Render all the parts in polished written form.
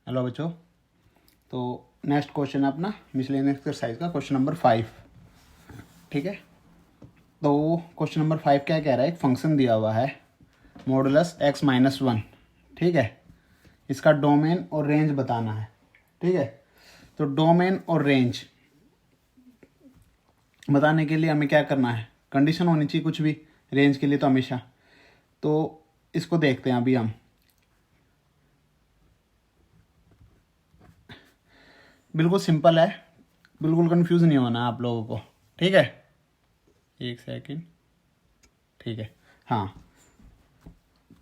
Hello बच्चों, तो next question है अपना मिसलेनियस एक्सरसाइज का क्वेश्चन नंबर 5। ठीक है, तो क्वेश्चन नंबर 5 क्या कह रहा है, एक फंक्शन दिया हुआ है मॉडुलस x-1। ठीक है, इसका डोमेन और रेंज बताना है। ठीक है, तो डोमेन और रेंज बताने के लिए हमें क्या करना है, कंडीशन होनी चाहिए कुछ भी रेंज के लिए तो हमेशा। तो इसको देखते हैं अभी हम। बिल्कुल सिंपल है, बिल्कुल कंफ्यूज नहीं होना आप लोगों को। ठीक है, एक सेकंड। ठीक है, हाँ,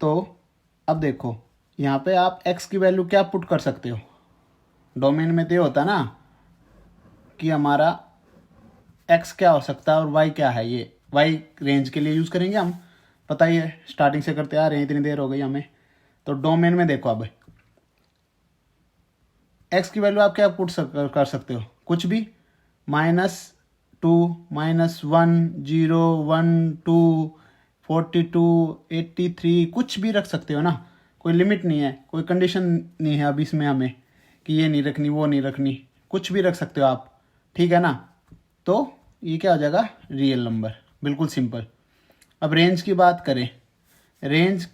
तो अब देखो यहाँ पे आप x की वैल्यू क्या पुट कर सकते हो। डोमेन में तो ये होता ना कि हमारा x क्या हो सकता है और y क्या है। ये y रेंज के लिए यूज़ करेंगे हम, पता ही है, स्टार्टिंग से करते आ रहे हैं, इतनी देर हो गई हमें। तो डोमेन में देखो, अब x की वैल्यू आप क्या पुट कर सकते हो, कुछ भी, -2, -1, 0, 1, 2, 42, 83, कुछ भी रख सकते हो ना। कोई लिमिट नहीं है, कोई कंडीशन नहीं है अब इसमें हमें कि ये नहीं रखनी वो नहीं रखनी, कुछ भी रख सकते हो आप। ठीक है ना, तो ये क्या हो जाएगा, रियल नंबर। बिल्कुल सिंपल। अब रेंज की बात करें, रेंज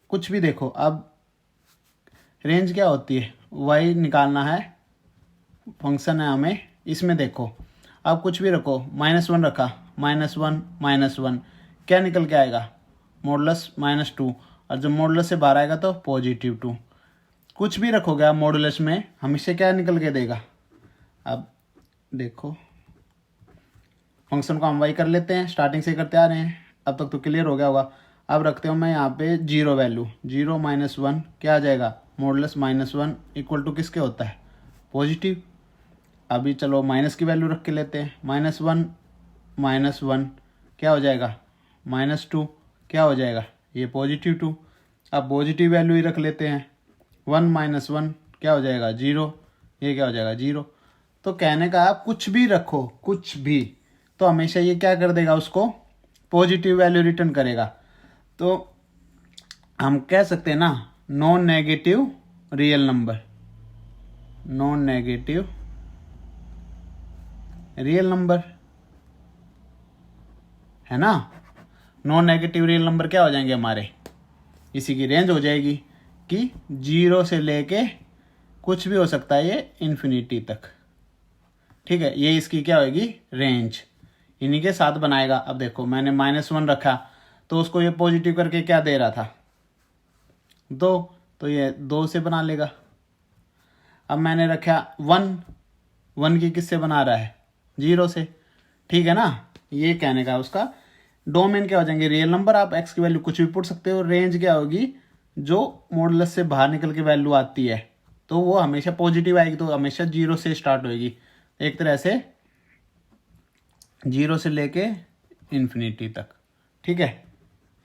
कुछ भी देखो। अब रेंज क्या होती है, वाई निकालना है, फंक्शन है हमें। इसमें देखो आप कुछ भी रखो, -1 रखा, -1, -1 क्या निकल के आएगा, मॉडुलस -2, और जब मॉडुलस से बाहर आएगा तो +2। कुछ भी रखोगे आप मॉडुलस में, हमेशा क्या निकल के देगा। अब देखो फंक्शन को हम वाई कर लेते हैं, स्टार्टिंग से करते आ रहे हैं, अब तक तो क्लियर हो गया होगा। अब रखते हो मैं यहाँ पे 0 वैल्यू, 0 -1 क्या आ जाएगा, मॉडुलस -1 इक्वल टू किसके होता है, पॉजिटिव। अभी चलो माइनस की वैल्यू रख के लेते हैं, -1 -1 क्या हो जाएगा, -2 क्या हो जाएगा, ये +2। अब पॉजिटिव वैल्यू ही रख लेते हैं, 1 -1 क्या हो जाएगा, 0, ये क्या हो जाएगा, 0। तो कहने का आप कुछ भी रखो, कुछ भी, तो हमेशा ये क्या कर देगा, उसको पॉजिटिव वैल्यू रिटर्न करेगा। तो हम कह सकते हैं ना, non negative real number, non negative real number है ना। नॉन नेगेटिव रियल नंबर क्या हो जाएंगे हमारे, इसी की रेंज हो जाएगी कि 0 से लेके कुछ भी हो सकता है ये इन्फिनिटी तक। ठीक है, ये इसकी क्या होगी, रेंज, इन्हीं के साथ बनाएगा। अब देखो मैंने -1 रखा तो उसको ये पॉजिटिव करके क्या दे रहा था, 2, तो ये 2 से बना लेगा। अब मैंने रखा 1 की किससे बना रहा है, 0 से। ठीक है ना, ये कहने का उसका डोमेन क्या हो जाएंगे, रियल नंबर। आप x की वैल्यू कुछ भी पुट सकते हो। रेंज क्या होगी, जो मॉडुलस से बाहर निकल के वैल्यू आती है तो वो हमेशा पॉजिटिव आएगी, तो हमेशा 0 से स्टार्ट होएगी, एक तरह से 0 से लेके इन्फिनिटी तक। ठीक है,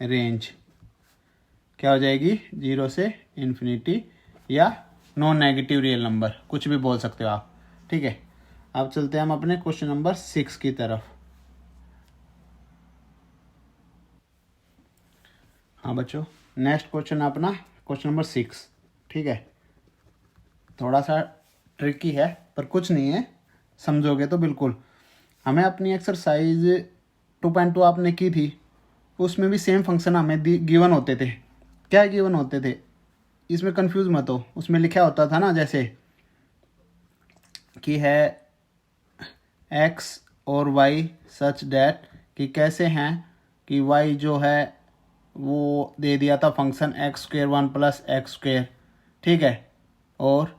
रेंज क्या हो जाएगी, 0 से इन्फिनिटी, या नॉन नेगेटिव रियल नंबर, कुछ भी बोल सकते हो आप। ठीक है, अब चलते हैं हम अपने क्वेश्चन नंबर 6 की तरफ। हाँ बच्चों, नेक्स्ट क्वेश्चन अपना क्वेश्चन नंबर 6। ठीक है, थोड़ा सा ट्रिकी है पर कुछ नहीं है, समझोगे तो बिल्कुल। हमें अपनी एक्सरसाइज 2.2 आपने की थी, उसमें भी सेम फंक्शन हमें गिवन होते थे। क्या गिवन होते थे, इसमें कंफ्यूज मत हो। उसमें लिखा होता था ना, जैसे कि है x और y सच डैट, कि कैसे हैं कि y जो है वो दे दिया था फंक्शन x² 1 + x²। ठीक है, और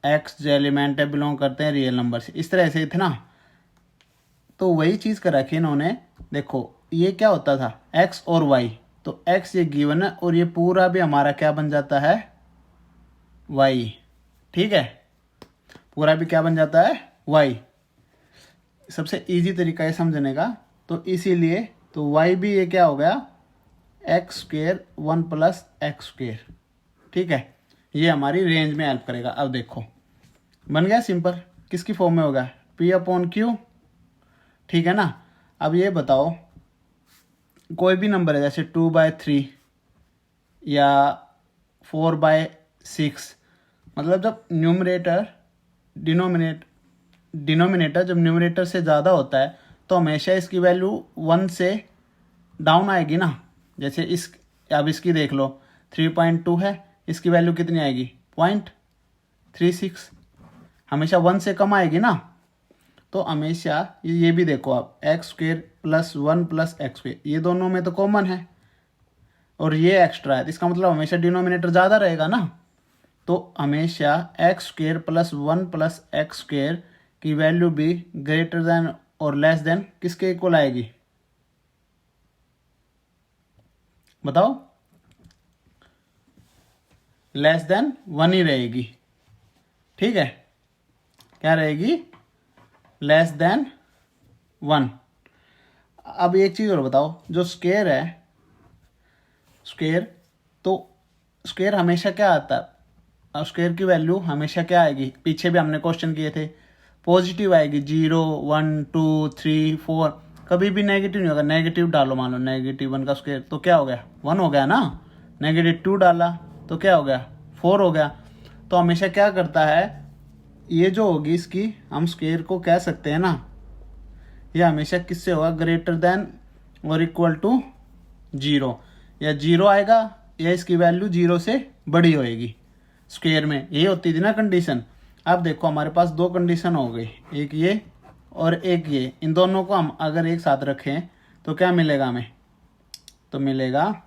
x जो एलिमेंट है बिलोंग करते हैं रियल नंबर से, इस तरह से थे ना। तो वही चीज़ कर रखी इन्होंने। देखो ये क्या होता था, x और y, तो x ये गिवन है और ये पूरा भी हमारा क्या बन जाता है, y। ठीक है, पूरा भी क्या बन जाता है, y। सबसे इजी तरीका है समझने का, तो इसीलिए तो y भी ये क्या हो गया, x² 1 + x²। ठीक है, ये हमारी रेंज में हेल्प करेगा। अब देखो बन गया सिंपल, किसकी फॉर्म में होगा, P/Q। ठीक है ना। अब ये बताओ, कोई भी नंबर है जैसे 2/3 या 4/6, मतलब जब डिनोमिनेटर जब न्यूमरेटर से ज़्यादा होता है तो हमेशा इसकी वैल्यू 1 से डाउन आएगी ना। जैसे अब इसकी देख लो 3.2 है, इसकी वैल्यू कितनी आएगी 0.36, हमेशा 1 से कम आएगी ना। तो हमेशा ये भी देखो आप x square plus 1 plus X square, ये दोनों में तो कॉमन है और ये एक्स्ट्रा है, तो इसका मतलब हमेशा डिनोमिनेटर ज़्यादा रहेगा ना। तो हमेशा x square plus 1 plus X square की वैल्यू भी ग्रेटर देन और लेस देन किसके इक्वल आएगी बताओ? लेस देन 1 ही रहेगी। ठीक है, क्या रहेगी? Less than 1। अब एक चीज़ और बताओ, जो स्क्वायर है, स्क्वायर, तो स्क्वायर हमेशा क्या आता है? स्क्वायर की वैल्यू हमेशा क्या आएगी? पीछे भी हमने क्वेश्चन किए थे, पॉजिटिव आएगी। 0 1 2 3 4, कभी भी नेगेटिव नहीं होगा। नेगेटिव डालो, मान लो -1 का स्क्वायर तो क्या हो गया 1 हो गया ना। -2 डाला तो क्या हो गया 4 हो गया। तो हमेशा क्या करता है, ये जो होगी इसकी हम स्क्वायर को कह सकते हैं ना, ये हमेशा किससे होगा? ग्रेटर देन और इक्वल टू 0, या 0 आएगा या इसकी वैल्यू 0 से बड़ी होएगी स्क्वायर में। यही होती थी ना कंडीशन। अब देखो हमारे पास दो कंडीशन हो गई, एक ये और एक ये। इन दोनों को हम अगर एक साथ रखें तो क्या मिलेगा हमें? तो मिलेगा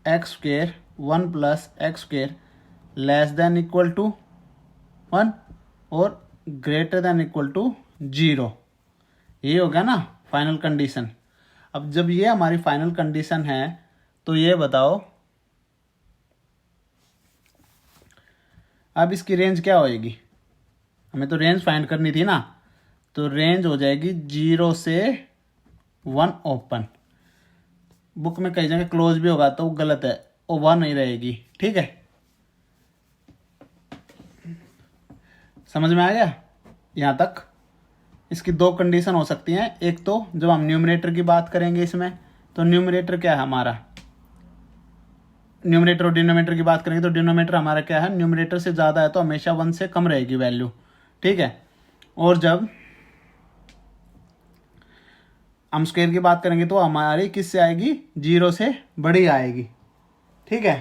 X square 1 plus X square less than equal to 1 और ग्रेटर देन इक्वल टू 0। ये हो गया ना फाइनल कंडीशन। अब जब ये हमारी फाइनल कंडीशन है तो ये बताओ अब इसकी रेंज क्या होएगी? हमें तो रेंज फाइंड करनी थी ना। तो रेंज हो जाएगी 0 से 1 ओपन। बुक में कई जगह क्लोज भी होगा तो गलत है, वो 1 नहीं रहेगी। ठीक है, समझ में आ गया यहाँ तक? इसकी दो कंडीशन हो सकती हैं। एक तो जब हम न्यूमरेटर की बात करेंगे इसमें, तो न्यूमरेटर क्या है हमारा? न्यूमरेटर और डिनोमिनेटर की बात करेंगे तो डिनोमिनेटर हमारा क्या है? न्यूमरेटर से ज़्यादा है तो हमेशा 1 से कम रहेगी वैल्यू। ठीक है, और जब हम स्क्वायर की बात करेंगे तो हमारी किससे आएगी? 0 से बड़ी आएगी। ठीक है,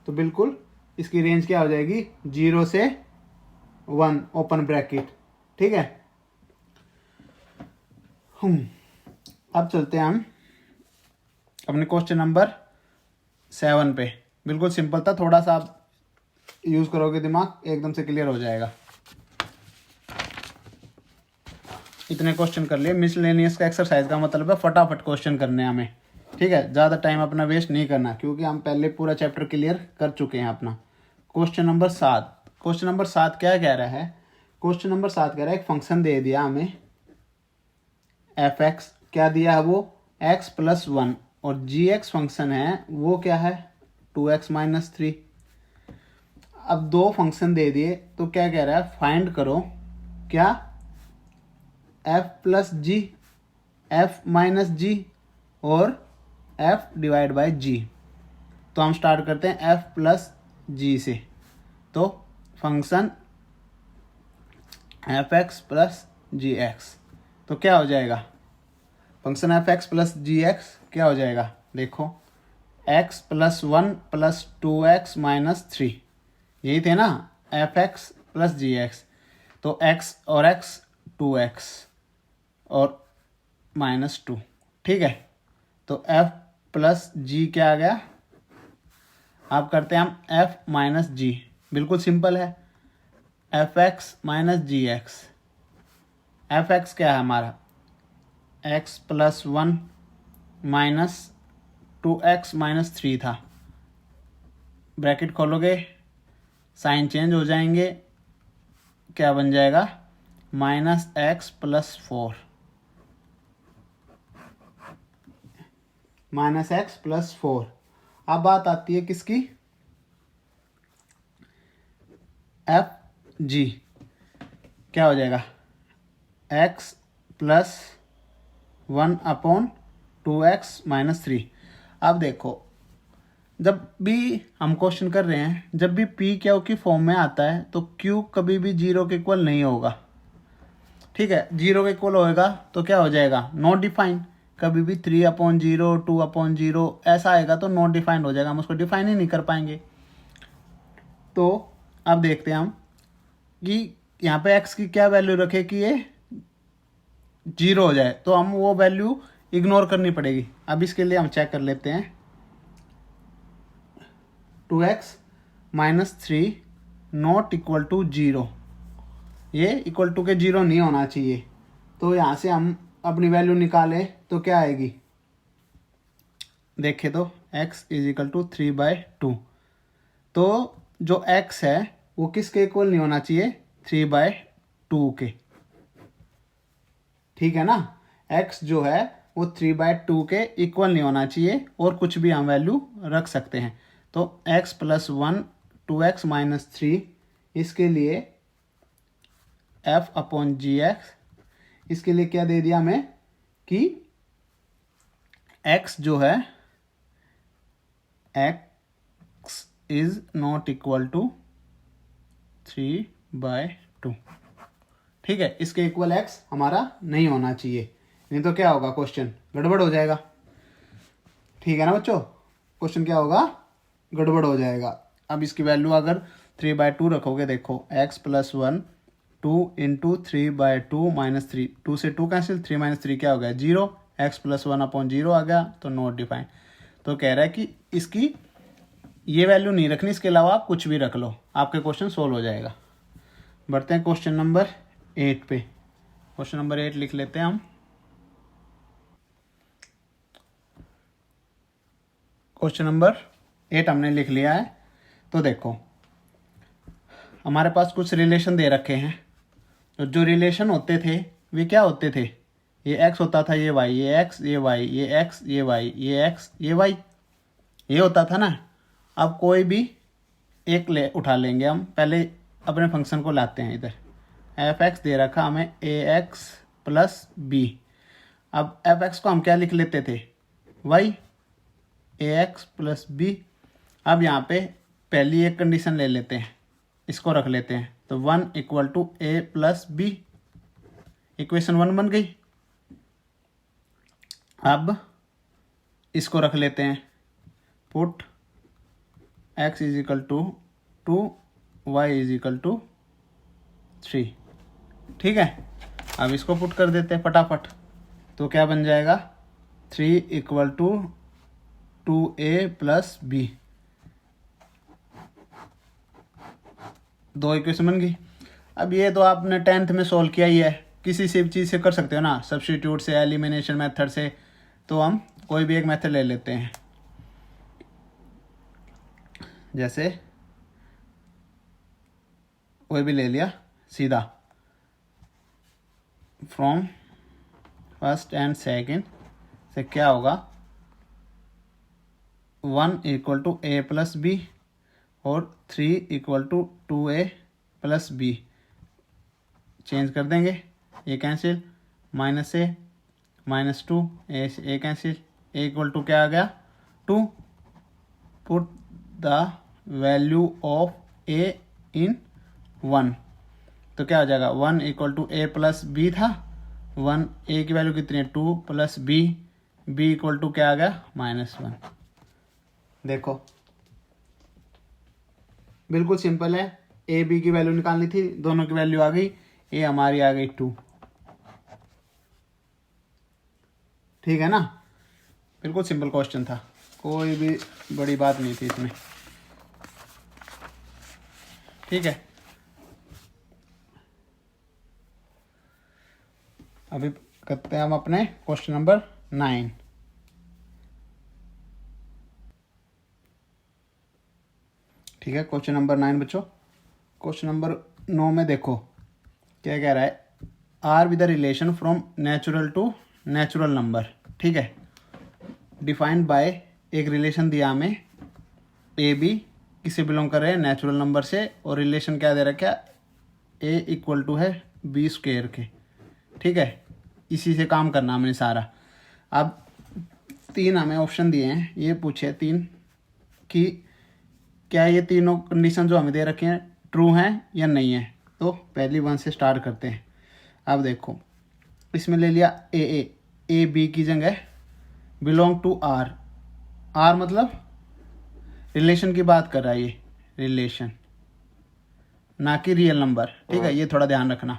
तो बिल्कुल इसकी रेंज क्या हो जाएगी? 0 से 1 ओपन ब्रैकेट। ठीक है, अब चलते हैं हम अपने क्वेश्चन नंबर 7 पे। बिल्कुल सिंपल था, थोड़ा सा आप यूज करोगे दिमाग एकदम से क्लियर हो जाएगा। इतने क्वेश्चन कर लिए। मिसलेनियस का एक्सरसाइज का मतलब है फटाफट क्वेश्चन करने हमें। ठीक है, ज़्यादा टाइम अपना वेस्ट नहीं करना क्योंकि हम पहले पूरा चैप्टर क्लियर कर चुके हैं अपना। Question number 7। क्वेश्चन नंबर 7 क्या कह रहा है? क्वेश्चन नंबर 7 कह रहा है एक फंक्शन दे दिया हमें एफ एक्स, क्या दिया है वो? x प्लस 1, और जी एक्स फंक्शन है वो क्या है? 2x minus 3। अब दो फंक्शन दे दिए तो क्या कह रहा है? फाइंड करो क्या? f प्लस जी, f माइनस जी और f डिवाइड बाई जी। तो हम स्टार्ट करते हैं f प्लस जी से। तो फंक्शन एफ एक्स प्लस जी एक्स, तो क्या हो जाएगा? फंक्शन एफ एक्स प्लस जी एक्स क्या हो जाएगा? देखो x plus 1 plus 2x minus 3, यही थे ना एफ एक्स प्लस जी एक्स। तो x और x 2x और माइनस 2। ठीक है, तो f प्लस जी क्या आ गया? आप करते हैं हम f माइनस जी, बिल्कुल सिंपल है। एफ एक्स माइनस जी एक्स, एफ एक्स क्या है हमारा? x plus 1 minus 2x minus 3 था। ब्रैकेट खोलोगे साइन चेंज हो जाएंगे, क्या बन जाएगा? Minus x plus 4, minus x plus 4। अब बात आती है किसकी? एफ जी क्या हो जाएगा? x plus 1 upon 2x minus 3। अब देखो जब भी हम क्वेश्चन कर रहे हैं, जब भी पी क्यू की फॉर्म में आता है तो क्यू कभी भी 0 के इक्वल नहीं होगा। ठीक है, 0 के इक्वल होएगा तो क्या हो जाएगा, नॉट डिफाइंड। कभी भी 3/0 2/0 ऐसा आएगा तो नॉट डिफाइंड हो जाएगा, हम उसको डिफाइन ही नहीं कर पाएंगे। तो अब देखते हैं हम कि यहाँ पे x की क्या वैल्यू रखे कि ये 0 हो जाए, तो हम वो वैल्यू इग्नोर करनी पड़ेगी। अब इसके लिए हम चेक कर लेते हैं, 2x - 3 नॉट इक्वल टू 0, ये इक्वल टू के 0 नहीं होना चाहिए। तो यहाँ से हम अपनी वैल्यू निकालें तो क्या आएगी, देखें तो x = 3/2। तो जो x है वो किसके इक्वल नहीं होना चाहिए, 3/2 के। ठीक है ना, x जो है वो 3/2 के इक्वल नहीं होना चाहिए, और कुछ भी हम वैल्यू रख सकते हैं। तो x + 1 2x - 3, इसके लिए f/gx, इसके लिए क्या दे दिया हमें कि x जो है x ≠ 3/2। ठीक है, इसके इक्वल x हमारा नहीं होना चाहिए, नहीं तो क्या होगा, क्वेश्चन गड़बड़ हो जाएगा। ठीक है ना बच्चों, क्वेश्चन क्या होगा, गड़बड़ हो जाएगा। अब इसकी वैल्यू अगर 3/2 रखोगे, देखो x + 1 2 × 3/2 - 3, 2 से 2 कैंसिल, 3 - 3 क्या हो गया, 0, x + 1/0 आ गया, तो नॉट डिफाइंड। तो कह रहा है कि इसकी ये वैल्यू नहीं रखनी, इसके अलावा आप कुछ भी रख लो, आपके क्वेश्चन सोल्व हो जाएगा। बढ़ते हैं क्वेश्चन नंबर 8 पे। क्वेश्चन नंबर 8 लिख लेते हैं हम। क्वेश्चन नंबर 8 हमने लिख लिया है। तो देखो, हमारे पास कुछ रिलेशन दे रखे हैं, तो जो रिलेशन होते थे वे क्या होते थे, ये x होता था, ये y, ये x, ये y, ये x, ये y, ये x, ये y, ये होता था ना। अब कोई भी एक उठा लेंगे हम, पहले अपने फंक्शन को लाते हैं इधर। f(x) दे रखा हमें ax + b। अब f(x) को हम क्या लिख लेते थे, y, ax + b। अब यहाँ पे पहली एक कंडीशन ले लेते हैं, इसको रख लेते हैं, तो 1 = a + b, इक्वेशन 1 बन गई। अब इसको रख लेते हैं, पुट x = 2 y = 3। ठीक है, अब इसको पुट कर देते हैं फटाफट, तो क्या बन जाएगा, 3 = 2a + b, 2 इक्वेशन बन गई। अब ये तो आपने 10th में सॉल्व किया ही है, किसी से भी चीज़ से कर सकते हो ना, सब्स्टिट्यूट से, एलिमिनेशन मेथड से। तो हम कोई भी एक मेथड ले लेते हैं, जैसे कोई भी ले लिया सीधा, फ्रॉम फर्स्ट एंड सेकंड से क्या होगा, 1 = a + b और 3 = 2a + b। चेंज कर देंगे, ये cancel, -a -2 a cancel, a = क्या आ गया, 2। Put the value of a इन 1, तो क्या हो जाएगा, 1 = a + b था, 1 a की वैल्यू कितनी है, 2 + b, b = क्या आ गया, -1। देखो बिल्कुल सिंपल है, ए बी की वैल्यू निकालनी थी, दोनों की वैल्यू आ गई, ए हमारी आ गई 2। ठीक है ना, बिल्कुल सिंपल क्वेश्चन था, कोई भी बड़ी बात नहीं थी इसमें। ठीक है, अभी करते हैं हम अपने क्वेश्चन नंबर 9। ठीक है, क्वेश्चन नंबर 9 बच्चों। क्वेश्चन नंबर 9 में देखो क्या कह रहा है, R with the relation from natural to natural number. ठीक है, डिफाइंड बाय, एक रिलेशन दिया हमें, ए बी किसे बिलोंग कर रहे हैं, नेचुरल नंबर से, और रिलेशन क्या दे रखा है, a = है b² के। ठीक है, इसी से काम करना हमने सारा। अब 3 हमें ऑप्शन दिए हैं, ये पूछे 3 कि क्या ये तीनों कंडीशन जो हमें दे रखे हैं ट्रू हैं या नहीं है। तो पहली 1 से स्टार्ट करते हैं। अब देखो इसमें ले लिया ए बी की जगह बिलोंग टू आर। आर मतलब रिलेशन की बात कर रहा है, ये रिलेशन ना कि रियल नंबर, ठीक है, ये थोड़ा ध्यान रखना।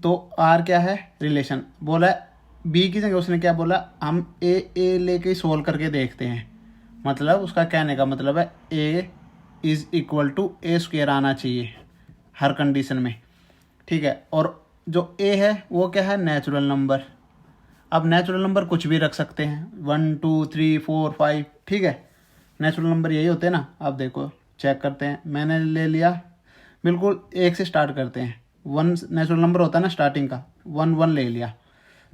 तो आर क्या है, रिलेशन। बोला बी की जगह उसने क्या बोला, हम ए लेके सोल्व करके देखते हैं। मतलब उसका कहने का मतलब है A is equal to A square आना चाहिए हर कंडीशन में, ठीक है। और जो ए है वो क्या है, नेचुरल नंबर। अब नेचुरल नंबर कुछ भी रख सकते हैं, 1 2 3 4 5, ठीक है। नेचुरल नंबर यही होते हैं ना। अब देखो चेक करते हैं, मैंने ले लिया बिल्कुल 1 से स्टार्ट करते हैं। 1 नेचुरल नंबर होता है ना स्टार्टिंग का, 1 ले लिया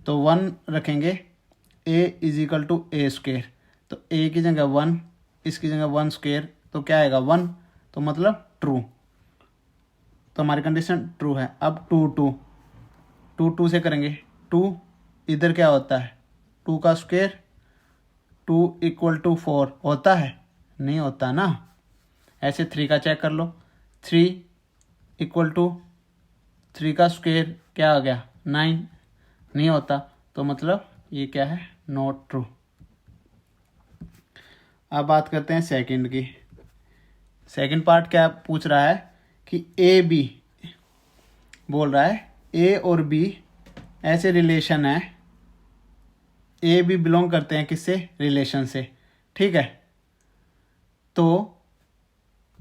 तो 1 रखेंगे। A is equal to A square, तो ए की जगह 1, इसकी जगह 1 स्क्वेयर, तो क्या आएगा 1, तो मतलब ट्रू। तो हमारी कंडीशन ट्रू है। अब 2 से करेंगे। 2 इधर क्या होता है, 2 का स्क्वेयर, 2 इक्वल टू 4 होता है, नहीं होता ना। ऐसे 3 का चेक कर लो, 3 इक्वल टू 3 का स्क्वेयर क्या आ गया 9, नहीं होता। तो मतलब ये क्या है, नॉट ट्रू। अब बात करते हैं सेकंड की। सेकंड पार्ट क्या पूछ रहा है कि ए बी बोल रहा है ए और बी ऐसे रिलेशन है, ए बी बिलोंग करते हैं किससे, रिलेशन से, ठीक है। तो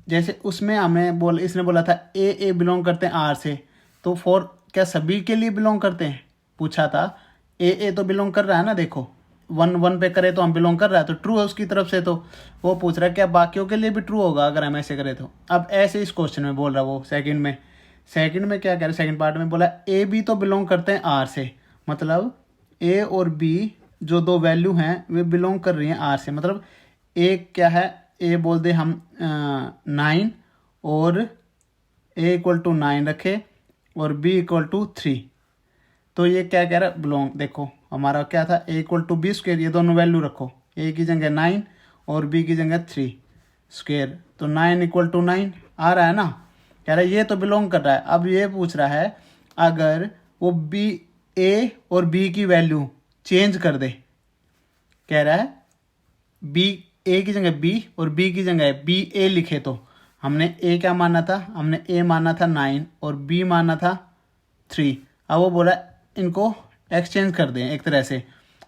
जैसे उसमें हमें इसने बोला था ए बिलोंग करते हैं आर से, तो फॉर क्या सभी के लिए बिलोंग करते हैं, पूछा था। ए तो बिलोंग कर रहा है ना, देखो 1 पे करे तो हम बिलोंग कर रहा है, तो ट्रू है उसकी तरफ से। तो वो पूछ रहा है क्या बाकियों के लिए भी ट्रू होगा अगर हम ऐसे करें तो। अब ऐसे इस क्वेश्चन में बोल रहा है वो सेकंड में क्या कह रहा है, सेकंड पार्ट में बोला ए बी तो बिलोंग करते हैं आर से, मतलब ए और बी जो दो वैल्यू हैं वे बिलोंग कर रही हैं आर से। मतलब ए क्या है, ए बोल दे हम 9 और ए इक्वल टू 9 रखे और बी इक्वल टू 3, तो ये क्या कह रहा है, बिलोंग। देखो हमारा क्या था, ए इक्वल टू बी स्क्वेयर, ये दोनों वैल्यू रखो, ए की जगह 9 और बी की जगह 3 स्क्वेयर, तो 9 इक्वल टू 9 आ रहा है ना। कह रहा है ये तो बिलोंग कर रहा है। अब ये पूछ रहा है अगर वो बी ए और बी की वैल्यू चेंज कर दे, कह रहा है बी ए की जगह बी और बी की जगह बी ए लिखे, तो हमने ए क्या माना था, हमने ए माना था 9 और बी माना था 3। अब वो बोला इनको एक्सचेंज कर दें, एक तरह से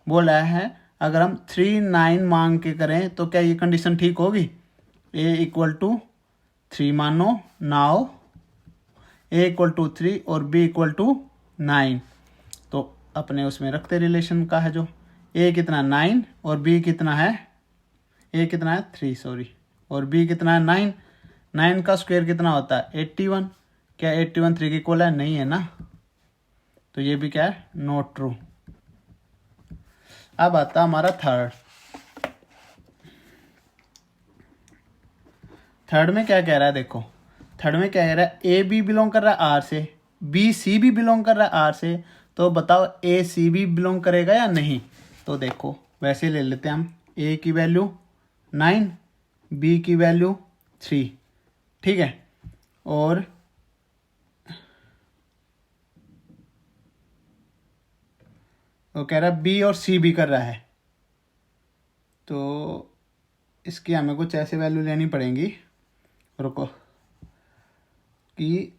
बोल रहा है अगर हम 3 9 मांग के करें तो क्या ये कंडीशन ठीक होगी। ए इक्वल टू 3 मानो, नाउ ए इक्वल टू 3 और बी इक्वल टू 9, तो अपने उसमें रखते रिलेशन का है जो ए कितना 9 और बी कितना है, ए कितना है 3 सॉरी, और बी कितना है 9। 9 का स्क्वायर कितना होता है 81, क्या 81 3 के इक्वल है, नहीं है ना। तो ये भी क्या है, नॉट ट्रू। अब आता हमारा थर्ड में क्या कह रहा है, देखो थर्ड में क्या कह रहा है, ए बी बिलोंग कर रहा है आर से, बी सी भी बिलोंग कर रहा है आर से, तो बताओ ए सी भी बिलोंग करेगा या नहीं। तो देखो वैसे ले लेते हैं हम, ए की वैल्यू 9, बी की वैल्यू 3, ठीक है। और वो कह रहा है बी और सी भी कर रहा है, तो इसकी हमें कुछ ऐसे वैल्यू लेनी पड़ेंगी, रुको कि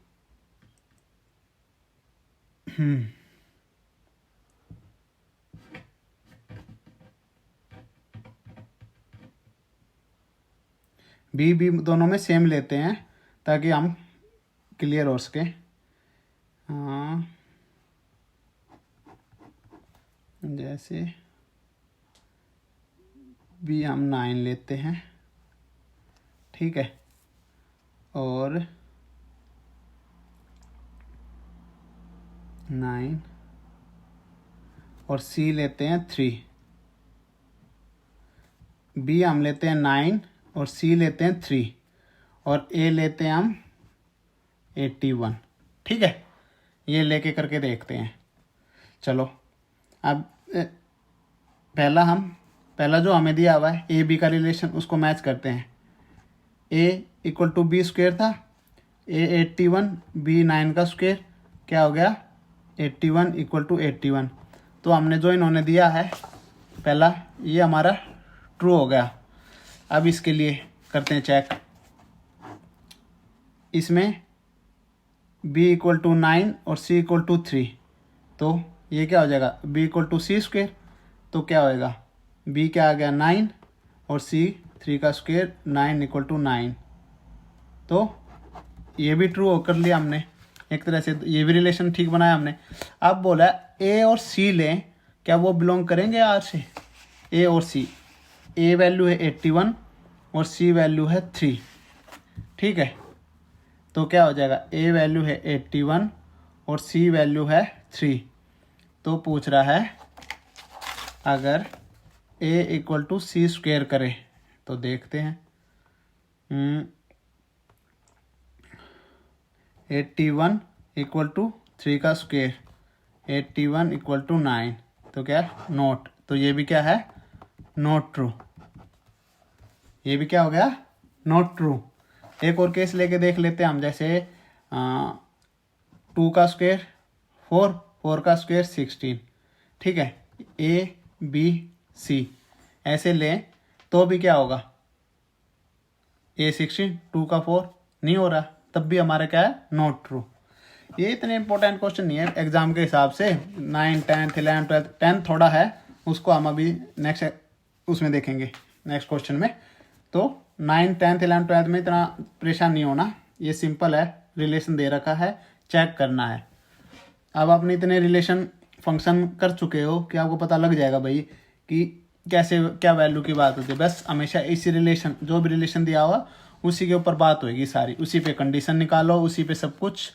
बी दोनों में सेम लेते हैं ताकि हम क्लियर हो सके। हाँ जैसे बी हम 9 लेते हैं, ठीक है, और 9 और सी लेते हैं 3, बी हम लेते हैं 9 और सी लेते हैं 3, और ए लेते हैं हम 81, ठीक है। ये लेके करके देखते हैं। चलो अब पहला हम पहला जो हमें दिया हुआ है ए बी का रिलेशन, उसको मैच करते हैं। ए इक्वल टू बी स्क्वेयर था, ए 81 बी 9 का स्क्वेयर, क्या हो गया 81 इक्वल टू 81। तो हमने जो इन्होंने दिया है पहला, ये हमारा ट्रू हो गया। अब इसके लिए करते हैं चेक। इसमें b इक्वल टू 9 और c इक्वल टू 3, तो ये क्या हो जाएगा b equal to C square. तो क्या होएगा b क्या आ गया 9 और c 3 का स्क्वेयर, 9 इक्वल टू 9। तो ये भी ट्रू कर लिया हमने एक तरह से, ये भी रिलेशन ठीक बनाया हमने। अब बोला a और c लें, क्या वो बिलोंग करेंगे r से? a और c, a वैल्यू है 81 और c वैल्यू है 3, ठीक है। तो क्या हो जाएगा a वैल्यू है 81 और c वैल्यू है 3। तो पूछ रहा है अगर a equal to C square करे, तो देखते हैं। 81 इक्वल टू 3 का स्क्वेयर, 81 इक्वल टू 9, तो क्या नोट, तो ये भी क्या है नॉट ट्रू, ये भी क्या हो गया नॉट ट्रू। एक और केस लेके देख लेते हैं हम, जैसे 2 का स्क्वेयर 4, 4 का स्क्वेयर 16, ठीक है। ए बी सी ऐसे लें तो भी क्या होगा ए 16 2 का 4 नहीं हो रहा, तब भी हमारा क्या है नॉट ट्रू। ये इतने इंपॉर्टेंट क्वेश्चन नहीं है एग्जाम के हिसाब से। 9, 10, 11, 12, 10 थोड़ा है, उसको हम अभी नेक्स्ट उसमें देखेंगे, नेक्स्ट क्वेश्चन में। तो 9, 10, 11, 12 में इतना परेशान नहीं होना, ये सिंपल है, रिलेशन दे रखा है, चेक करना है। अब आपने इतने रिलेशन फंक्शन कर चुके हो कि आपको पता लग जाएगा भाई कि कैसे क्या वैल्यू की बात होती है। बस हमेशा इसी रिलेशन, जो भी रिलेशन दिया हुआ उसी के ऊपर बात होएगी सारी, उसी पे कंडीशन निकालो, उसी पे सब कुछ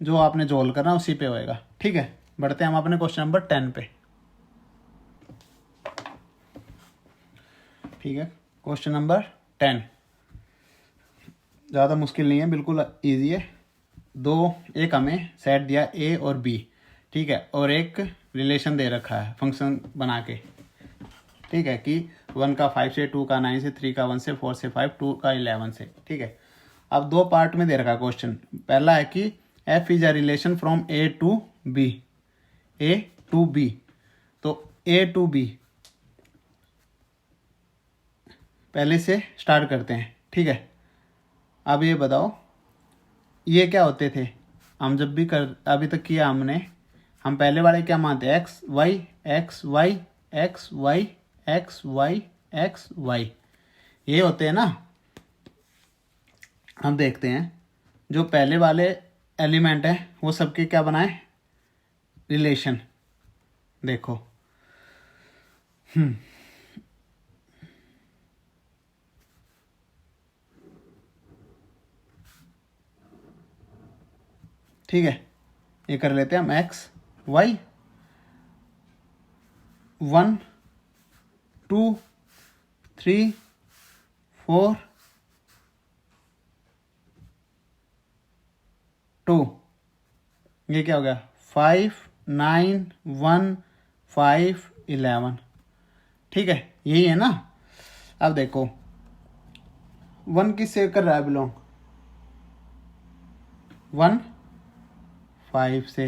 जो आपने जोल करना उसी पे होएगा, ठीक है। बढ़ते हैं हम अपने क्वेश्चन नंबर 10 पे, ठीक है। क्वेश्चन नंबर 10 ज़्यादा मुश्किल नहीं है, बिल्कुल इजी है। एक हमें सेट दिया ए और बी, ठीक है, और एक रिलेशन दे रखा है फंक्शन बना के, ठीक है, कि 1 का 5 से, 2 का 9 से, 3 का 1 से, 4 से 5, 2 का 11 से, ठीक है। अब दो पार्ट में दे रखा क्वेश्चन। पहला है कि f is a relation from a to b, a to b। तो a टू b पहले से स्टार्ट करते हैं, ठीक है। अब ये बताओ ये क्या होते थे, हम जब भी कर अभी तक किया हमने, हम पहले वाले क्या मानते हैं X Y X Y X Y X Y X Y, ये होते हैं ना। हम देखते हैं जो पहले वाले एलिमेंट है वो सबके क्या बनाए रिलेशन, देखो ठीक है। ये कर लेते हैं हम एक्स वाई 1 2 3 4 2, ये क्या हो गया 5 9 1 5 11, ठीक है, यही है ना। अब देखो 1 किससे कर रहा है बिलोंग, 1 5 से,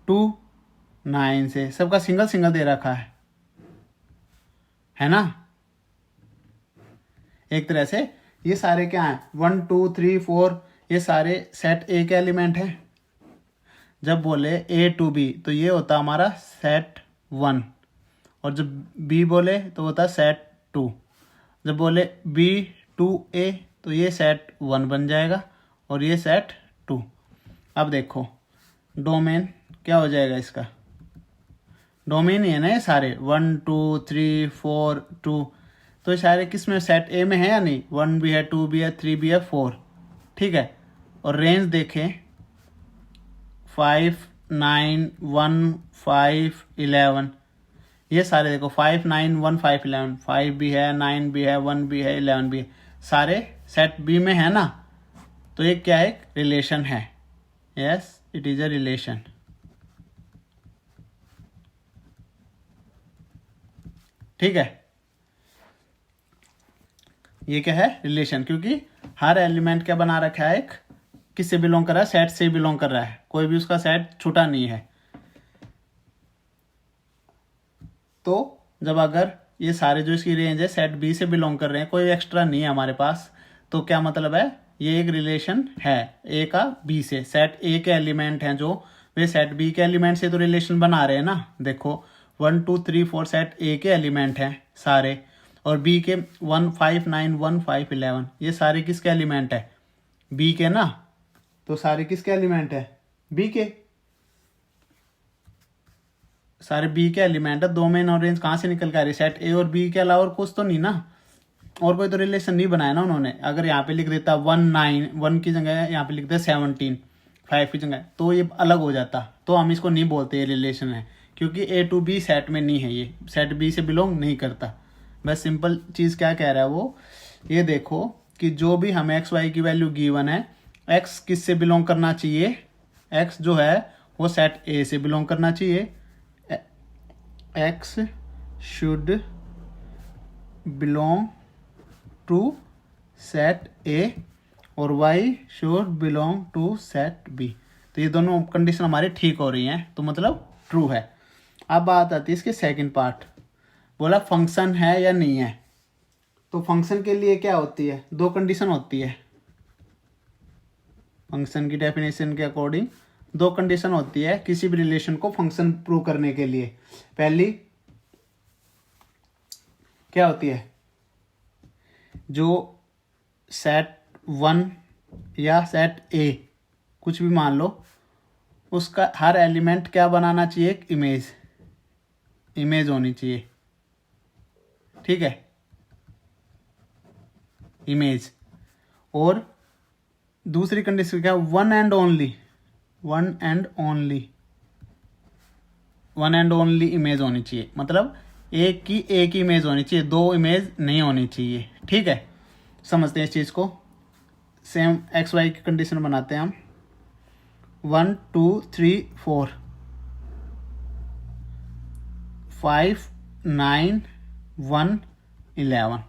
2 9 से, सबका सिंगल सिंगल दे रखा है ना। एक तरह से ये सारे क्या हैं 1 2 3 4, ये सारे सेट ए के एलिमेंट है। जब बोले ए टू बी तो ये होता हमारा सेट 1, और जब बी बोले तो होता सेट 2। जब बोले बी टू ए तो ये सेट 1 बन जाएगा और ये सेट 2। अब देखो डोमेन क्या हो जाएगा इसका, डोमेन ही है ना ये सारे 1 2 3 4 2, तो ये सारे किस में सेट ए में है या नहीं, 1 भी है 2 भी है 3 भी है 4, ठीक है। और रेंज देखें 5 9 1 5 11, ये सारे देखो 5 9 1 5 11, 5 भी है 9 भी है 1 भी है 11 भी है, सारे सेट बी में है ना। तो ये क्या है रिलेशन है, yes it is a relation, ठीक है। ये क्या है, रिलेशन, क्योंकि हर एलिमेंट क्या बना रखा है, एक किससे बिलोंग कर रहा है, सेट से बिलोंग कर रहा है, कोई भी उसका सेट छूटा नहीं है। तो जब अगर ये सारे जो इसकी रेंज है सेट बी से बिलोंग कर रहे हैं, कोई एक्स्ट्रा नहीं है हमारे पास, तो क्या मतलब है, ये एक रिलेशन है ए का बी से। सेट ए के एलिमेंट हैं जो, वे सेट बी के एलिमेंट से तो रिलेशन बना रहे हैं ना। देखो 1 2 3 4 सेट ए के एलिमेंट हैं सारे, और बी के 1 5 9 1 5 11, ये सारे किसके एलिमेंट है, बी के ना। तो सारे किसके एलिमेंट है, बी के, सारे बी के एलिमेंट है। दो मेन और रेंज कहाँ से निकल के आ रही है, सेट ए और बी के अलावा और कुछ तो नहीं ना, और कोई तो रिलेशन नहीं बनाया ना उन्होंने। अगर यहाँ पे लिख देता 1 9, 1 की जगह यहाँ पे लिख दे 17, 5 की जगह, तो ये अलग हो जाता, तो हम इसको नहीं बोलते ये रिलेशन है, क्योंकि ए टू बी सेट में नहीं है, ये सेट बी से बिलोंग नहीं करता। बस सिंपल चीज़ क्या कह रहा है वो, ये देखो कि जो भी हमें एक्स वाई की वैल्यू गिवन है, एक्स किस से बिलोंग करना चाहिए, एक्स जो है वो सेट ए से बिलोंग करना चाहिए। X should belong to set A और y should belong to set B. तो ये दोनों कंडीशन हमारी ठीक हो रही हैं, तो मतलब ट्रू है। अब बात आती है इसके सेकंड पार्ट, बोला फंक्शन है या नहीं है। तो फंक्शन के लिए क्या होती है, दो कंडीशन होती है। फंक्शन की डेफिनेशन के अकॉर्डिंग दो कंडीशन होती है किसी भी रिलेशन को फंक्शन प्रूव करने के लिए। पहली क्या होती है, जो सेट 1 या सेट ए कुछ भी मान लो, उसका हर एलिमेंट क्या बनाना चाहिए, एक इमेज होनी चाहिए, ठीक है, इमेज। और दूसरी कंडीशन क्या, वन एंड ओनली इमेज होनी चाहिए, मतलब एक ही इमेज होनी चाहिए, दो इमेज नहीं होनी चाहिए, ठीक है। समझते हैं इस चीज़ को। सेम एक्स वाई की कंडीशन बनाते हैं हम, 1 2 3 4 5 9 1 11,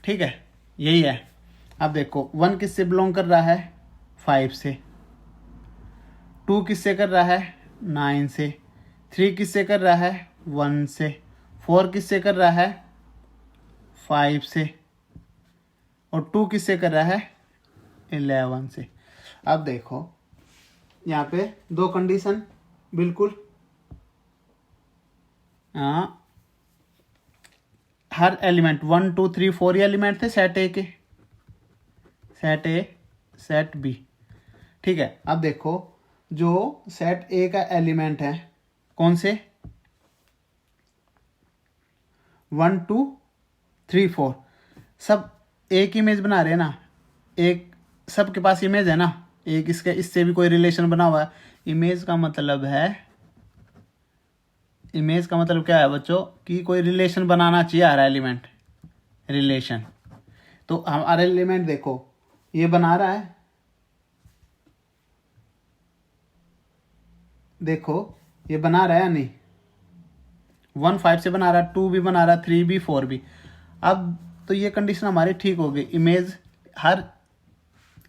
ठीक है, यही है। अब देखो 1 किससे बिलोंग कर रहा है, 5 से, 2 किससे कर रहा है, 9 से, 3 किससे कर रहा है, 1 से, 4 किससे कर रहा है, 5 से, और 2 किससे कर रहा है, 11 से। अब देखो यहाँ पे दो कंडीशन बिल्कुल, हर एलिमेंट 1 2 3 4 ये एलिमेंट थे सेट ए के, सेट ए सेट बी, ठीक है। अब देखो जो सेट ए का एलिमेंट है, कौन से, 1 2 3 4, सब एक इमेज बना रहे हैं ना, एक सबके पास इमेज है ना, एक इसके इससे भी कोई रिलेशन बना हुआ है। इमेज का मतलब क्या है बच्चों, कि कोई रिलेशन बनाना चाहिए हर एलिमेंट, रिलेशन। तो हमारा एलिमेंट देखो ये बना रहा है, देखो ये बना रहा है या नहीं, 1 5 से बना रहा है, 2 भी बना रहा है, 3 भी 4 भी। अब तो ये कंडीशन हमारी ठीक हो गई, इमेज, हर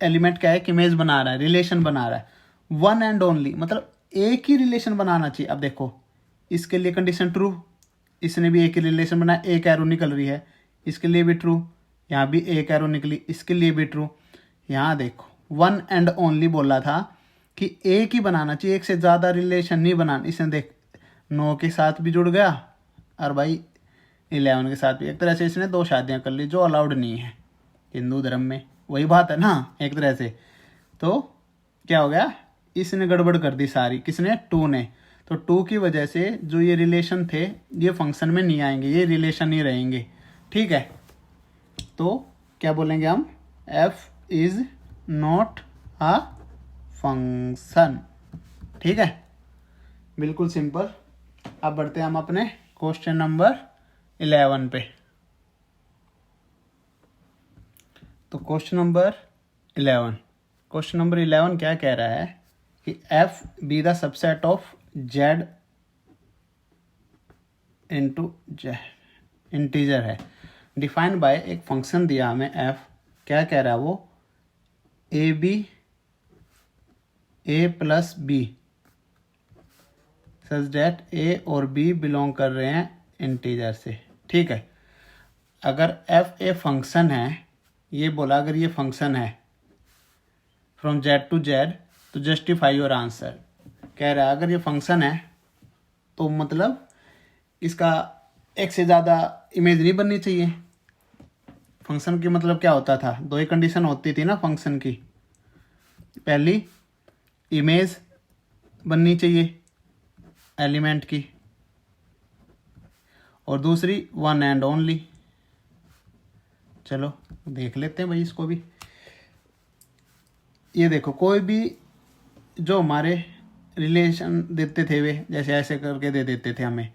एलिमेंट क्या है कि इमेज बना रहा है, रिलेशन बना रहा है, वन एंड ओनली, मतलब एक ही रिलेशन बनाना चाहिए। अब देखो इसके लिए कंडीशन ट्रू, इसने भी एक ही रिलेशन बनाया, एक एरो निकल रही है, इसके लिए भी ट्रू, यहाँ भी एक एरो निकली, इसके लिए भी ट्रू। यहाँ देखो वन एंड ओनली बोला था कि एक ही बनाना चाहिए, एक से ज़्यादा रिलेशन नहीं बनाना। इसने देख 9 के साथ भी जुड़ गया और भाई 11 के साथ भी, एक तरह से इसने दो शादियाँ कर ली जो अलाउड नहीं है हिंदू धर्म में, वही बात है ना एक तरह से। तो क्या हो गया, इसने गड़बड़ कर दी सारी, किसने, 2 ने। तो 2 की वजह से जो ये रिलेशन थे ये फंक्शन में नहीं आएंगे, ये रिलेशन नहीं रहेंगे, ठीक है। तो क्या बोलेंगे हम, f is not a function, ठीक है, बिल्कुल सिंपल। अब बढ़ते हैं हम अपने क्वेश्चन नंबर 11 पे। तो क्वेश्चन नंबर 11 क्या कह रहा है कि f be the subset of z into integer है। डिफाइंड बाय एक फंक्शन दिया हमें एफ, क्या कह रहा है वो, A B A plus B such that A और बी बिलोंग कर रहे हैं इंटीजर से। ठीक है, अगर एफ ए फंक्शन है, ये बोला अगर ये फंक्शन है फ्रॉम जेड टू जेड तो जस्टिफाई योर आंसर। कह रहा है अगर ये फंक्शन है तो मतलब इसका एक से ज़्यादा इमेज नहीं बननी चाहिए। फंक्शन की मतलब क्या होता था, दो ही कंडीशन होती थी ना फंक्शन की, पहली इमेज बननी चाहिए एलिमेंट की, और दूसरी वन एंड ओनली। चलो देख लेते हैं भाई इसको भी। ये देखो, कोई भी जो हमारे रिलेशन देते थे वे जैसे ऐसे करके दे देते थे हमें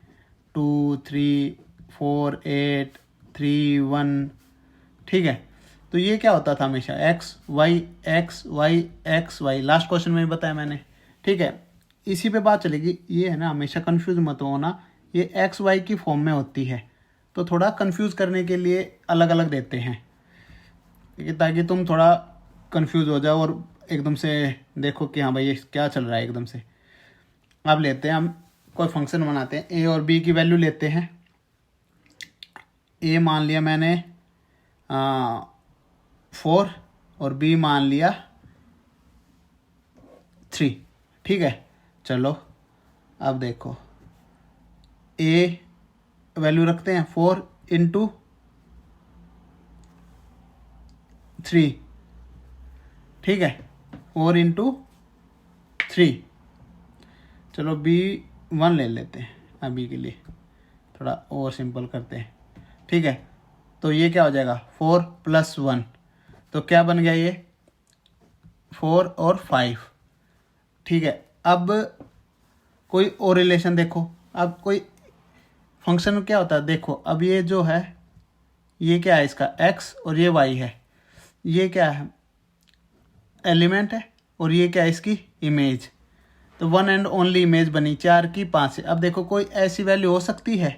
2 3 4 8 3 1। ठीक है, तो ये क्या होता था हमेशा X Y X Y X Y, last question में भी बताया मैंने। ठीक है, इसी पे बात चलेगी। ये है ना, हमेशा कंफ्यूज मत होना, ये एक्स वाई की फॉर्म में होती है, तो थोड़ा कंफ्यूज करने के लिए अलग अलग देते हैं, ताकि तुम थोड़ा कंफ्यूज हो जाओ और एकदम से देखो कि हाँ भाई ये क्या चल रहा है एकदम से। अब लेते हैं हम कोई फंक्शन बनाते हैं, ए और बी की वैल्यू लेते हैं। ए मान लिया मैंने 4 और बी मान लिया 3। ठीक है, चलो अब देखो, ए वैल्यू रखते हैं 4 इंटू 3। ठीक है, 4 इंटू 3। चलो बी 1 ले लेते हैं अभी के लिए, थोड़ा और सिंपल करते हैं। ठीक है, तो ये क्या हो जाएगा 4 प्लस 1, तो क्या बन गया ये 4 और 5। ठीक है, अब कोई और रिलेशन देखो, अब कोई फंक्शन क्या होता है देखो, अब ये जो है ये क्या है इसका x और ये y है, ये क्या है एलिमेंट है, और ये क्या है इसकी इमेज। तो वन एंड ओनली इमेज बनी 4 की 5 से। अब देखो कोई ऐसी वैल्यू हो सकती है,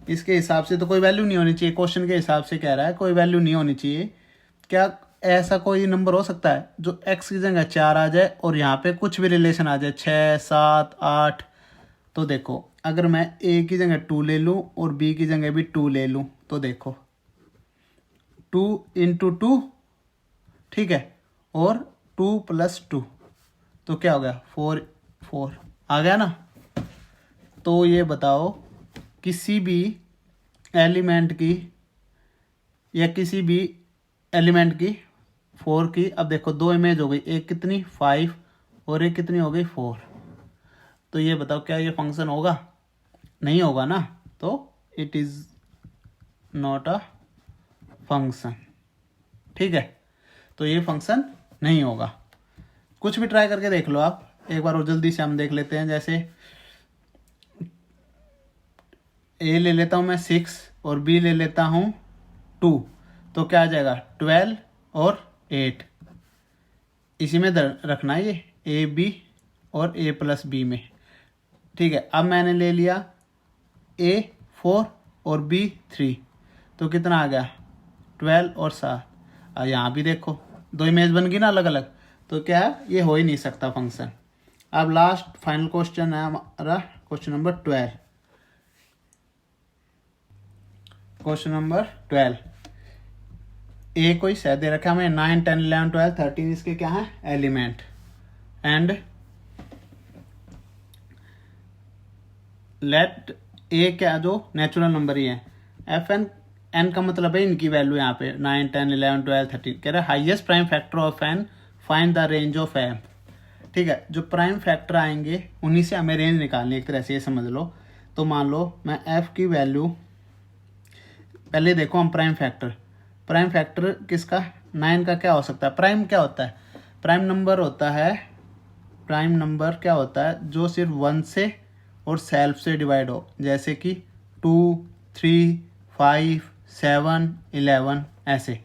इसके हिसाब से तो कोई वैल्यू नहीं होनी चाहिए, क्वेश्चन के हिसाब से कह रहा है कोई वैल्यू नहीं होनी चाहिए। क्या ऐसा कोई नंबर हो सकता है जो x की जगह 4 आ जाए और यहाँ पे कुछ भी रिलेशन आ जाए 6 7 8? तो देखो अगर मैं a की जगह 2 ले लूँ और b की जगह भी 2 ले लूँ, तो देखो 2 इंटू 2, ठीक है, और 2 प्लस 2, तो क्या हो गया 4 4 आ गया ना। तो ये बताओ किसी भी एलिमेंट की या किसी भी एलिमेंट की 4 की, अब देखो दो इमेज हो गई, एक कितनी 5 और एक कितनी हो गई 4। तो ये बताओ क्या ये फंक्शन होगा? नहीं होगा ना, तो it is not a function. ठीक है, तो ये फंक्शन नहीं होगा। कुछ भी ट्राई करके देख लो आप एक बार, और जल्दी से हम देख लेते हैं। जैसे ए ले लेता हूँ मैं 6 और बी ले लेता हूँ 2, तो क्या आ जाएगा 12 और 8। इसी में रखना है ये ए बी और ए प्लस बी में। ठीक है, अब मैंने ले लिया ए 4 और बी 3, तो कितना आ गया 12 और 7। यहाँ भी देखो दो इमेज बन गई ना अलग अलग, तो क्या है ये हो ही नहीं सकता फंक्शन। अब लास्ट फाइनल क्वेश्चन है हमारा, क्वेश्चन नंबर 12। क्वेश्चन नंबर 12, ए कोई सेट दे रखा है हमें 9 10 11 12 13, इसके क्या है एलिमेंट, एंड लेट ए क्या जो नेचुरल नंबर ही है, एफ एन एन का मतलब है इनकी वैल्यू यहाँ पे 9 10 11 12 13। कह रहा है highest prime factor of N find the range of M. ठीक है, जो प्राइम फैक्टर आएंगे उन्हीं से हमें रेंज निकालनी है, एक तरह से ये समझ लो। तो मान लो मैं एफ की वैल्यू, पहले देखो हम प्राइम फैक्टर किसका 9 का क्या हो सकता है। प्राइम क्या होता है? प्राइम नंबर होता है, प्राइम नंबर क्या होता है जो सिर्फ 1 से और सेल्फ से डिवाइड हो, जैसे कि 2 3 5 7 11 ऐसे।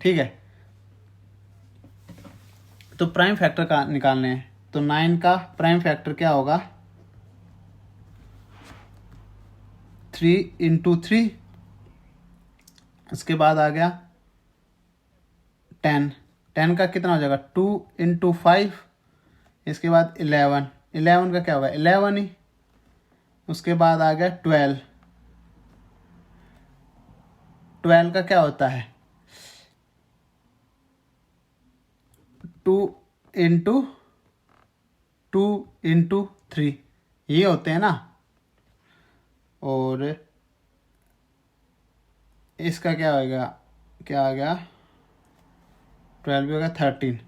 ठीक है, तो प्राइम फैक्टर का निकालने हैं, तो 9 का प्राइम फैक्टर क्या होगा 3 इंटू 3 उसके बाद आ गया 10, 10 का कितना हो जाएगा 2 इंटू 5, इसके बाद 11, 11 का क्या होगा 11 ही। उसके बाद आ गया 12, 12 का क्या होता है 2 इंटू 2 इंटू 3, ये होते हैं ना। और इसका क्या होगा, क्या आ गया 12 भी होगा 13,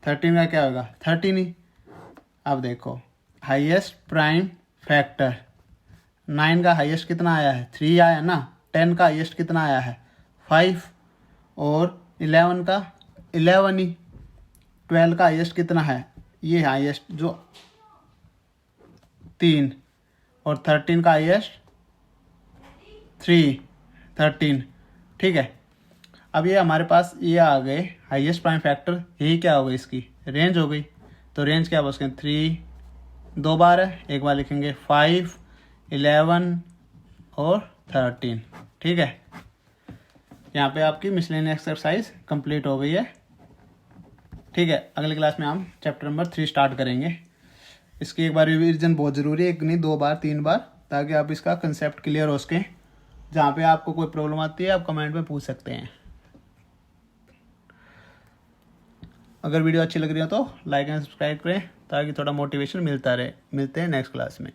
13 का क्या होगा 13 ही। अब देखो हाईएस्ट प्राइम फैक्टर, 9 का हाईएस्ट कितना आया है 3 आया ना, 10 का हाईएस्ट कितना आया है 5, और 11 का 11 ही। 12 का हाईएस्ट कितना है, ये हाईएस्ट जो 3, और 13 का हाईएस्ट 3, 13, ठीक है। अब ये हमारे पास ये आ गए हाईएस्ट प्राइम फैक्टर, यही क्या हो गई इसकी रेंज हो गई। तो रेंज क्या बोलते हैं 3 दो बार है, एक बार लिखेंगे 5, 11 और 13, ठीक है। यहाँ पे आपकी मिसलेनियस एक्सरसाइज कंप्लीट हो गई है, ठीक है। अगली क्लास में हम चैप्टर नंबर 3 स्टार्ट करेंगे। इसकी एक बार रिवीजन बहुत ज़रूरी है, एक नहीं 2 बार 3 बार, ताकि आप इसका कंसेप्ट क्लियर हो सके। जहाँ पे आपको कोई प्रॉब्लम आती है आप कमेंट में पूछ सकते हैं। अगर वीडियो अच्छी लग रही हो तो लाइक एंड सब्सक्राइब करें, ताकि थोड़ा मोटिवेशन मिलता रहे। मिलते हैं नेक्स्ट क्लास में।